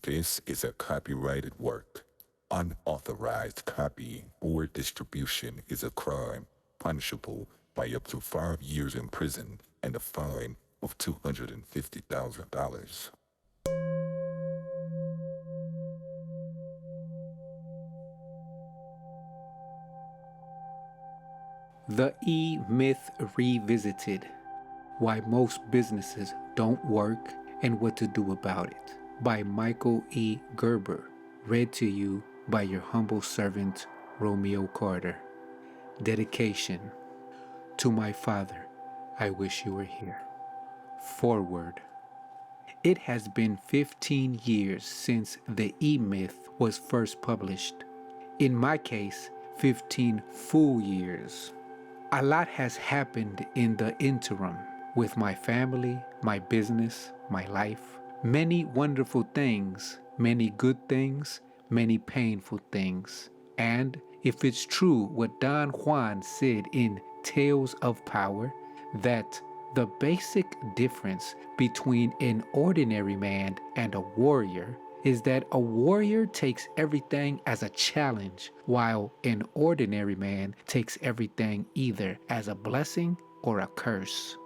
This is a copyrighted work. Unauthorized copy or distribution is a crime punishable by up to 5 years in prison and a fine of $250,000. The E-Myth Revisited: Why Most Businesses Don't Work and What to Do About It, by Michael E. Gerber, read to you by your humble servant, Romeo Carter. Dedication: To my father, I wish you were here. Forward. It has been 15 years since the E-Myth was first published. In my case, 15 full years. A lot has happened in the interim with my family, my business, my life. Many wonderful things, many good things, many painful things. And if it's true what Don Juan said in Tales of Power, that the basic difference between an ordinary man and a warrior is that a warrior takes everything as a challenge, while an ordinary man takes everything either as a blessing or a curse.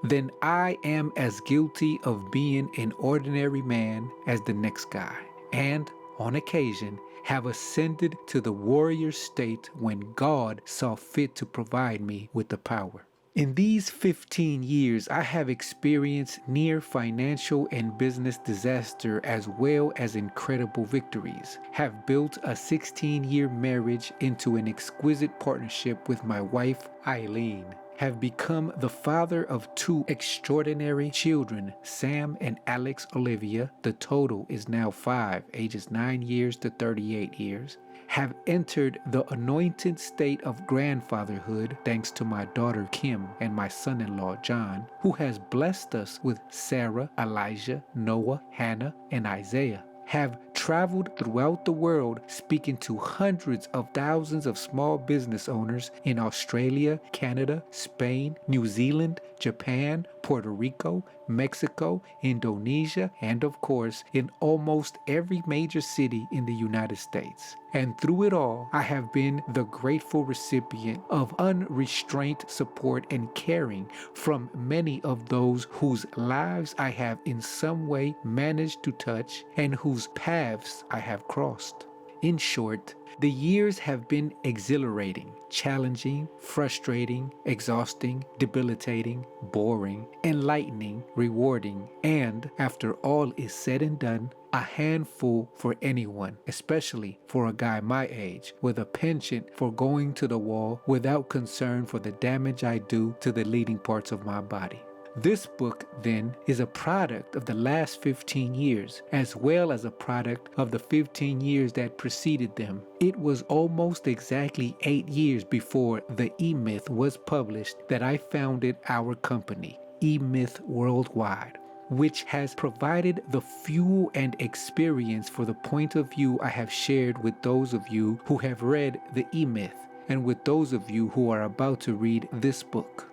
Then I am as guilty of being an ordinary man as the next guy, and on occasion have ascended to the warrior state when God saw fit to provide me with the power. In these 15 years, I have experienced near financial and business disaster as well as incredible victories, have built a 16-year marriage into an exquisite partnership with my wife, Eileen, have become the father of two extraordinary children, Sam and Alex Olivia. The total is now 5, ages 9 years to 38 years. Have entered the anointed state of grandfatherhood thanks to my daughter Kim and my son-in-law John, who has blessed us with Sarah, Elijah, Noah, Hannah, and Isaiah. Have traveled throughout the world speaking to hundreds of thousands of small business owners in Australia, Canada, Spain, New Zealand, Japan, Puerto Rico, Mexico, Indonesia, and of course in almost every major city in the United States. And through it all, I have been the grateful recipient of unrestrained support and caring from many of those whose lives I have in some way managed to touch and whose paths I have crossed. In short, the years have been exhilarating, challenging, frustrating, exhausting, debilitating, boring, enlightening, rewarding, and, after all is said and done, a handful for anyone, especially for a guy my age, with a penchant for going to the wall without concern for the damage I do to the leading parts of my body. This book, then, is a product of the last 15 years, as well as a product of the 15 years that preceded them. It was almost exactly 8 years before the E-Myth was published that I founded our company, E-Myth Worldwide, which has provided the fuel and experience for the point of view I have shared with those of you who have read the E-Myth, and with those of you who are about to read this book.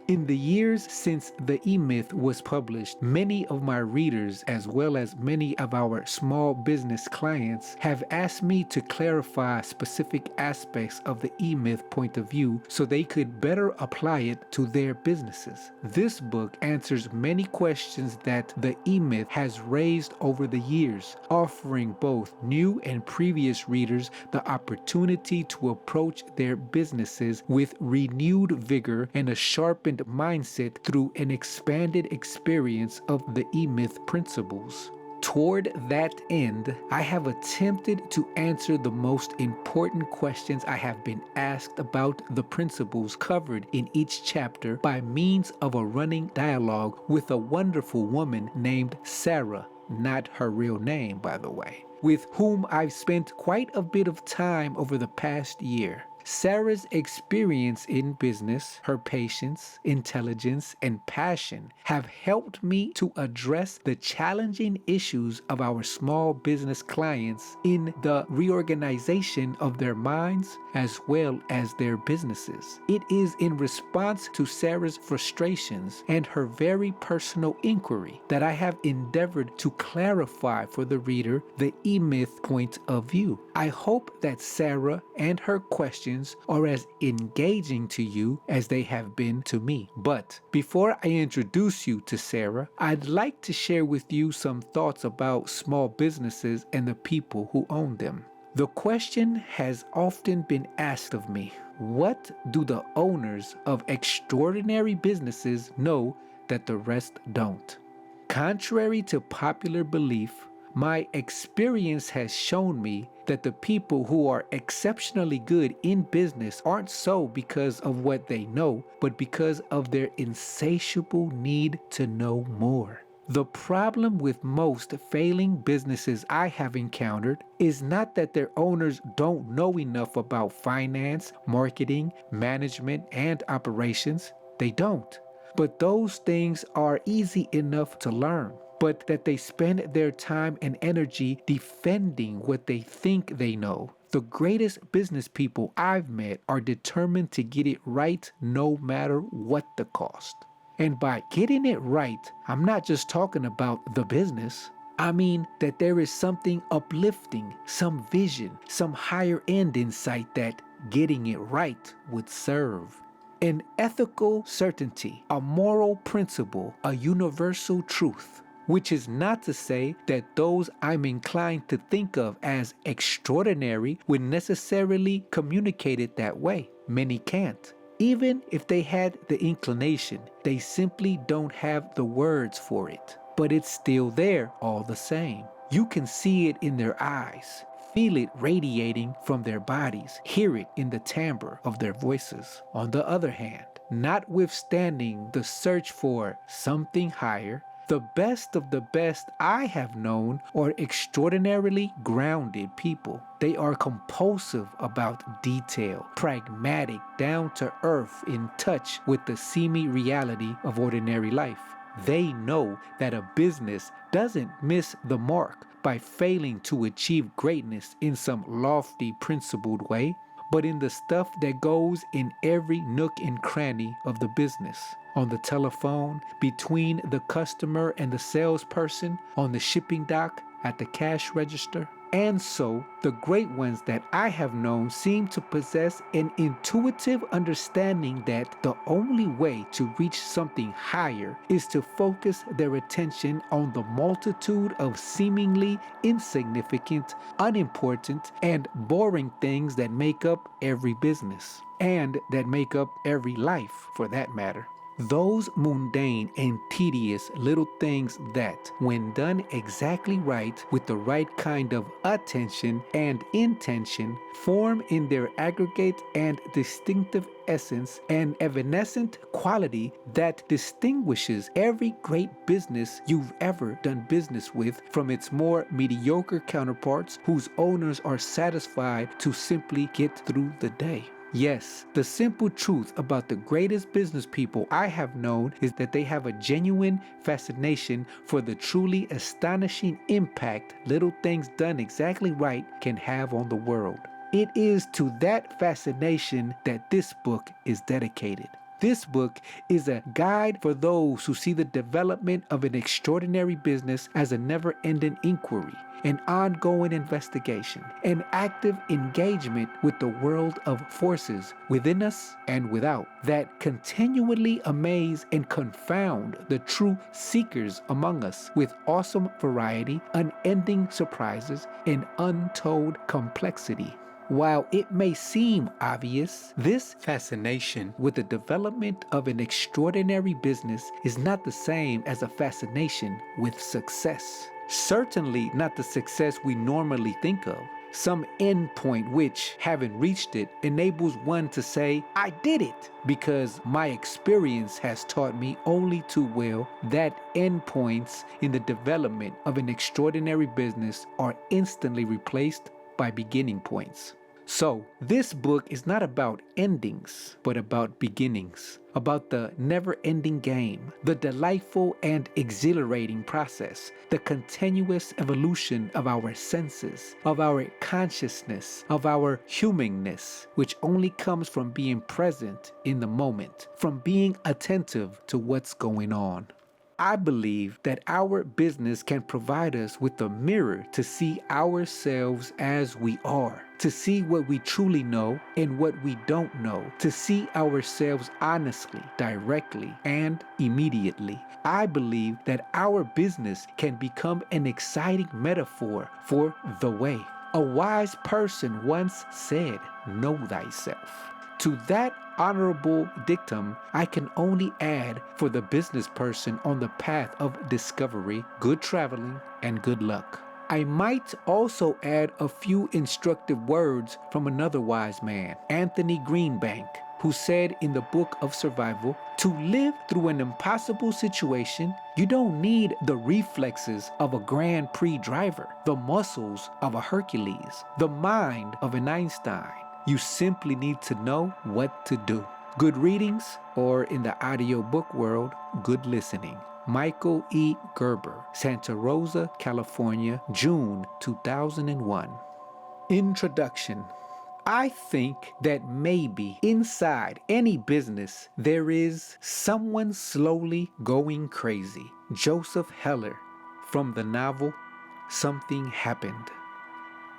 In the years since the E-Myth was published, many of my readers, as well as many of our small business clients, have asked me to clarify specific aspects of the E-Myth point of view so they could better apply it to their businesses. This book answers many questions that the E-Myth has raised over the years, offering both new and previous readers the opportunity to approach their businesses with renewed vigor and a sharpened mindset through an expanded experience of the E-Myth principles. Toward that end, I have attempted to answer the most important questions I have been asked about the principles covered in each chapter by means of a running dialogue with a wonderful woman named Sarah, not her real name, by the way, with whom I've spent quite a bit of time over the past year. Sarah's experience in business, her patience, intelligence, and passion have helped me to address the challenging issues of our small business clients in the reorganization of their minds as well as their businesses. It is in response to Sarah's frustrations and her very personal inquiry that I have endeavored to clarify for the reader the E-Myth point of view. I hope that Sarah and her questions are as engaging to you as they have been to me. But before I introduce you to Sarah, I'd like to share with you some thoughts about small businesses and the people who own them. The question has often been asked of me, what do the owners of extraordinary businesses know that the rest don't? Contrary to popular belief, my experience has shown me that the people who are exceptionally good in business aren't so because of what they know, but because of their insatiable need to know more. The problem with most failing businesses I have encountered is not that their owners don't know enough about finance, marketing, management, and operations. They don't. But those things are easy enough to learn. But that they spend their time and energy defending what they think they know. The greatest business people I've met are determined to get it right no matter what the cost. And by getting it right, I'm not just talking about the business. I mean that there is something uplifting, some vision, some higher end insight that getting it right would serve. An ethical certainty, a moral principle, a universal truth. Which is not to say that those I'm inclined to think of as extraordinary would necessarily communicate it that way. Many can't. Even if they had the inclination, they simply don't have the words for it. But it's still there all the same. You can see it in their eyes, feel it radiating from their bodies, hear it in the timbre of their voices. On the other hand, notwithstanding the search for something higher, the best of the best I have known are extraordinarily grounded people. They are compulsive about detail, pragmatic, down to earth, in touch with the seamy reality of ordinary life. They know that a business doesn't miss the mark by failing to achieve greatness in some lofty, principled way, but in the stuff that goes in every nook and cranny of the business. On the telephone, between the customer and the salesperson, on the shipping dock, at the cash register. And so, the great ones that I have known seem to possess an intuitive understanding that the only way to reach something higher is to focus their attention on the multitude of seemingly insignificant, unimportant, and boring things that make up every business, and that make up every life for that matter. Those mundane and tedious little things that, when done exactly right with the right kind of attention and intention, form in their aggregate and distinctive essence an evanescent quality that distinguishes every great business you've ever done business with from its more mediocre counterparts whose owners are satisfied to simply get through the day. Yes, the simple truth about the greatest business people I have known is that they have a genuine fascination for the truly astonishing impact little things done exactly right can have on the world. It is to that fascination that this book is dedicated. This book is a guide for those who see the development of an extraordinary business as a never-ending inquiry, an ongoing investigation, an active engagement with the world of forces within us and without that continually amaze and confound the true seekers among us with awesome variety, unending surprises, and untold complexity. While it may seem obvious, this fascination with the development of an extraordinary business is not the same as a fascination with success. Certainly not the success we normally think of. Some end point which, having reached it, enables one to say, I did it, because my experience has taught me only too well that end points in the development of an extraordinary business are instantly replaced by beginning points. So, this book is not about endings, but about beginnings, about the never ending game, the delightful and exhilarating process, the continuous evolution of our senses, of our consciousness, of our humanness, which only comes from being present in the moment, from being attentive to what's going on. I believe that our business can provide us with a mirror to see ourselves as we are, to see what we truly know and what we don't know, to see ourselves honestly, directly, and immediately. I believe that our business can become an exciting metaphor for the way. A wise person once said, "Know thyself." To that honorable dictum, I can only add for the business person on the path of discovery, good traveling, and good luck. I might also add a few instructive words from another wise man, Anthony Greenbank, who said in the Book of Survival, to live through an impossible situation, you don't need the reflexes of a Grand Prix driver, the muscles of a Hercules, the mind of an Einstein. You simply need to know what to do. Good readings, or in the audiobook world, good listening. Michael E. Gerber, Santa Rosa, California, June 2001. Introduction. I think that maybe inside any business there is someone slowly going crazy. Joseph Heller, from the novel Something Happened.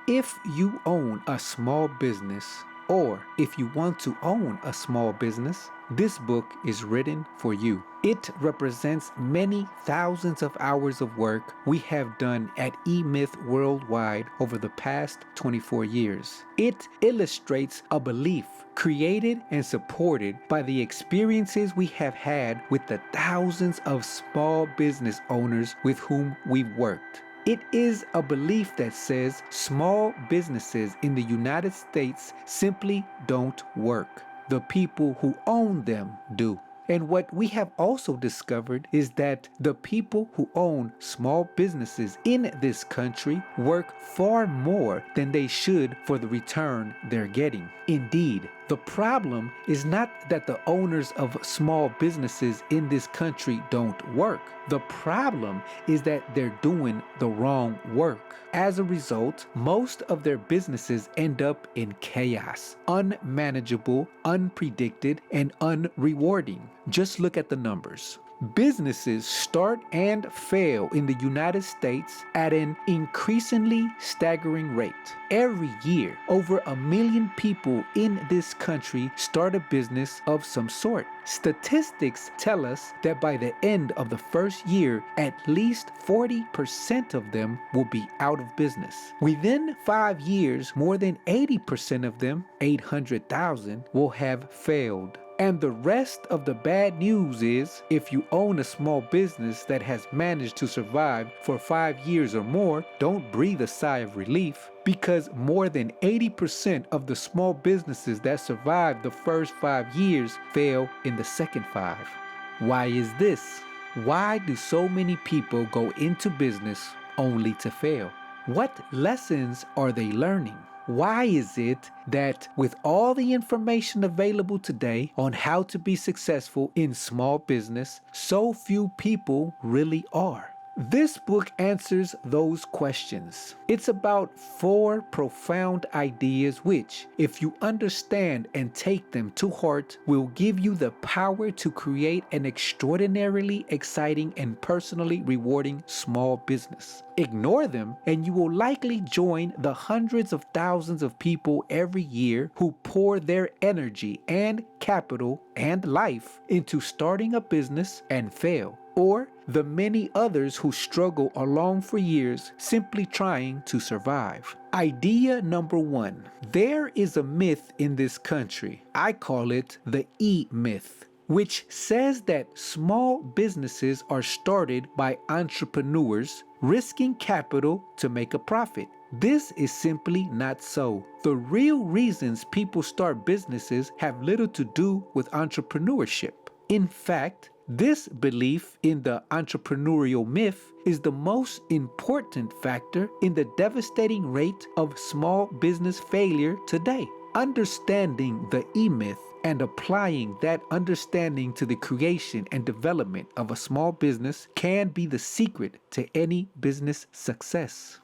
If you own a small business, or if you want to own a small business, this book is written for you. It represents many thousands of hours of work we have done at eMyth Worldwide over the past 24 years. It illustrates a belief created and supported by the experiences we have had with the thousands of small business owners with whom we've worked. It is a belief that says small businesses in the United States simply don't work. The people who own them do. And what we have also discovered is that the people who own small businesses in this country work far more than they should for the return they're getting. Indeed, the problem is not that the owners of small businesses in this country don't work. The problem is that they're doing the wrong work. As a result, most of their businesses end up in chaos, unmanageable, unpredicted, and unrewarding. Just look at the numbers. Businesses start and fail in the United States at an increasingly staggering rate. Every year, over 1 million people in this country start a business of some sort. Statistics tell us that by the end of the first year, at least 40% of them will be out of business. Within 5 years, more than 80% of them, 800,000, will have failed. And the rest of the bad news is, if you own a small business that has managed to survive for 5 years or more, don't breathe a sigh of relief, because more than 80% of the small businesses that survive the first 5 years fail in the second 5. Why is this? Why do so many people go into business only to fail? What lessons are they learning? Why is it that with all the information available today on how to be successful in small business, so few people really are? This book answers those questions. It's about 4 profound ideas which, if you understand and take them to heart, will give you the power to create an extraordinarily exciting and personally rewarding small business. Ignore them and you will likely join the hundreds of thousands of people every year who pour their energy and capital and life into starting a business and fail, or the many others who struggle along for years simply trying to survive. Idea number 1. There is a myth in this country. I call it the E-myth, which says that small businesses are started by entrepreneurs risking capital to make a profit. This is simply not so. The real reasons people start businesses have little to do with entrepreneurship. In fact, This belief in the entrepreneurial myth is the most important factor in the devastating rate of small business failure today. Understanding the E-myth and applying that understanding to the creation and development of a small business can be the secret to any business success.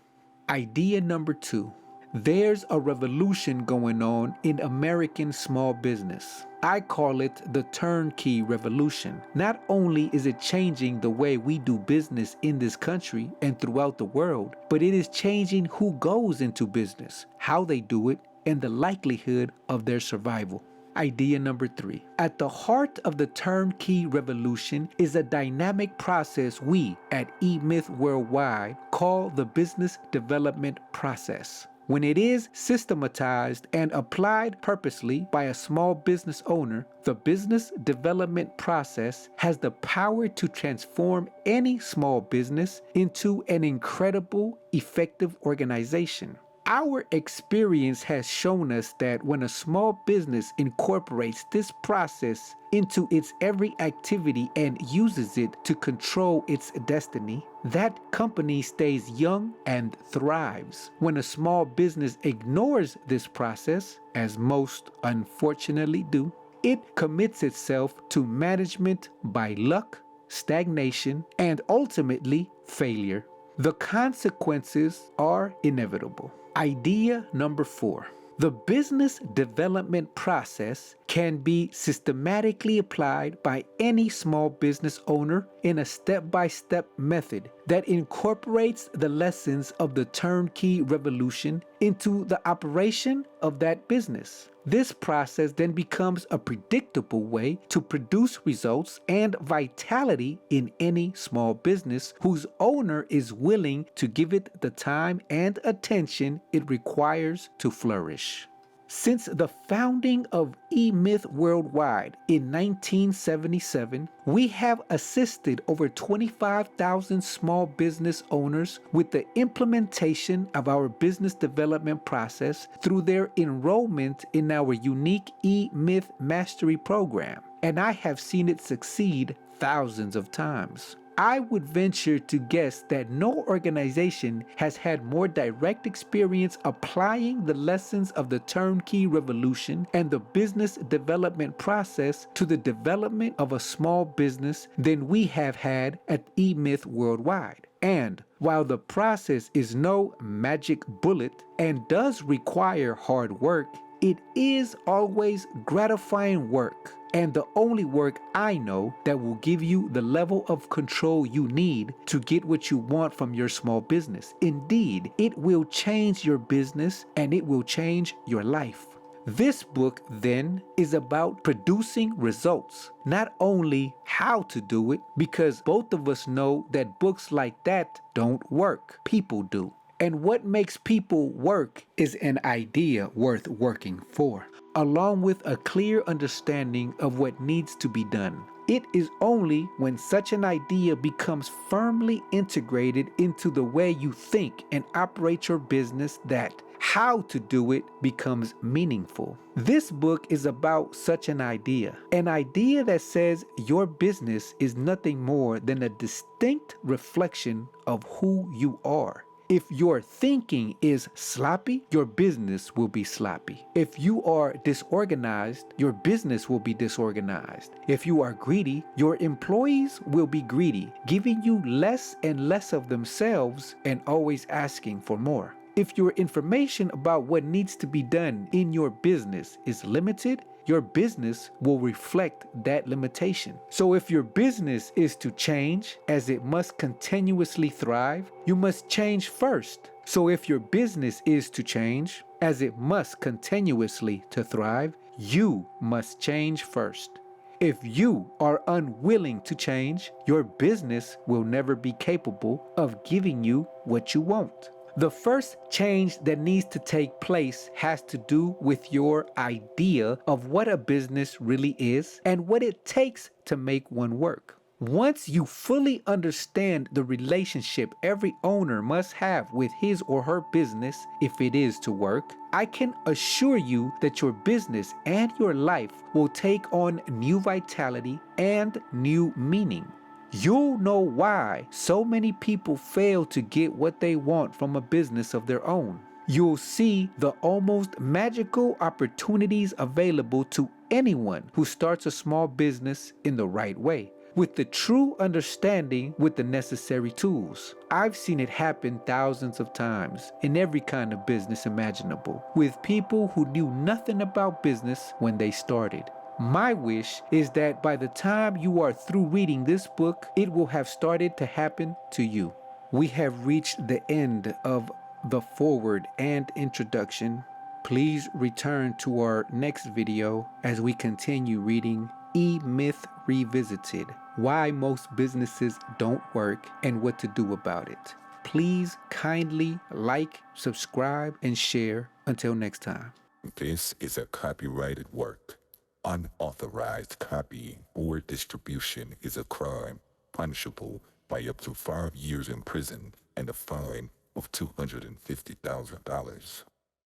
Idea number 2. There's a revolution going on in American small business. I call it the turnkey revolution. Not only is it changing the way we do business in this country and throughout the world, but it is changing who goes into business, how they do it, and the likelihood of their survival. Idea number 3. At the heart of the turnkey revolution is a dynamic process we at E-Myth Worldwide call the business development process. When it is systematized and applied purposely by a small business owner, the business development process has the power to transform any small business into an incredible, effective organization. Our experience has shown us that when a small business incorporates this process into its every activity and uses it to control its destiny, that company stays young and thrives. When a small business ignores this process, as most unfortunately do, it commits itself to management by luck, stagnation, and ultimately failure. The consequences are inevitable. Idea number 4. The business development process can be systematically applied by any small business owner in a step-by-step method that incorporates the lessons of the turnkey revolution into the operation of that business. This process then becomes a predictable way to produce results and vitality in any small business whose owner is willing to give it the time and attention it requires to flourish. Since the founding of E-Myth Worldwide in 1977, we have assisted over 25,000 small business owners with the implementation of our business development process through their enrollment in our unique E-Myth Mastery Program, and I have seen it succeed thousands of times. I would venture to guess that no organization has had more direct experience applying the lessons of the turnkey revolution and the business development process to the development of a small business than we have had at E-Myth Worldwide. And while the process is no magic bullet and does require hard work, it is always gratifying work, and the only work I know that will give you the level of control you need to get what you want from your small business. Indeed, it will change your business and it will change your life. This book, then, is about producing results, not only how to do it, because both of us know that books like that don't work. People do. And what makes people work is an idea worth working for, along with a clear understanding of what needs to be done. It is only when such an idea becomes firmly integrated into the way you think and operate your business that how to do it becomes meaningful. This book is about such an idea that says your business is nothing more than a distinct reflection of who you are. If your thinking is sloppy, your business will be sloppy. If you are disorganized, your business will be disorganized. If you are greedy, your employees will be greedy, giving you less and less of themselves and always asking for more. If your information about what needs to be done in your business is limited, your business will reflect that limitation. So if your business is to change, as it must continuously thrive, you must change first. So if your business is to change, as it must continuously to thrive, you must change first. If you are unwilling to change, your business will never be capable of giving you what you want. The first change that needs to take place has to do with your idea of what a business really is and what it takes to make one work. Once you fully understand the relationship every owner must have with his or her business, if it is to work, I can assure you that your business and your life will take on new vitality and new meaning. You'll know why so many people fail to get what they want from a business of their own. You'll see the almost magical opportunities available to anyone who starts a small business in the right way, with the true understanding with the necessary tools. I've seen it happen thousands of times in every kind of business imaginable, with people who knew nothing about business when they started. My wish is that by the time you are through reading this book, it will have started to happen to you. We have reached the end of the foreword and introduction. Please return to our next video as we continue reading E-Myth Revisited: Why Most Businesses Don't Work and What to Do About It. Please kindly like, subscribe, and share. Until next time. This is a copyrighted work. Unauthorized copy or distribution is a crime punishable by up to 5 years in prison and a fine of $250,000.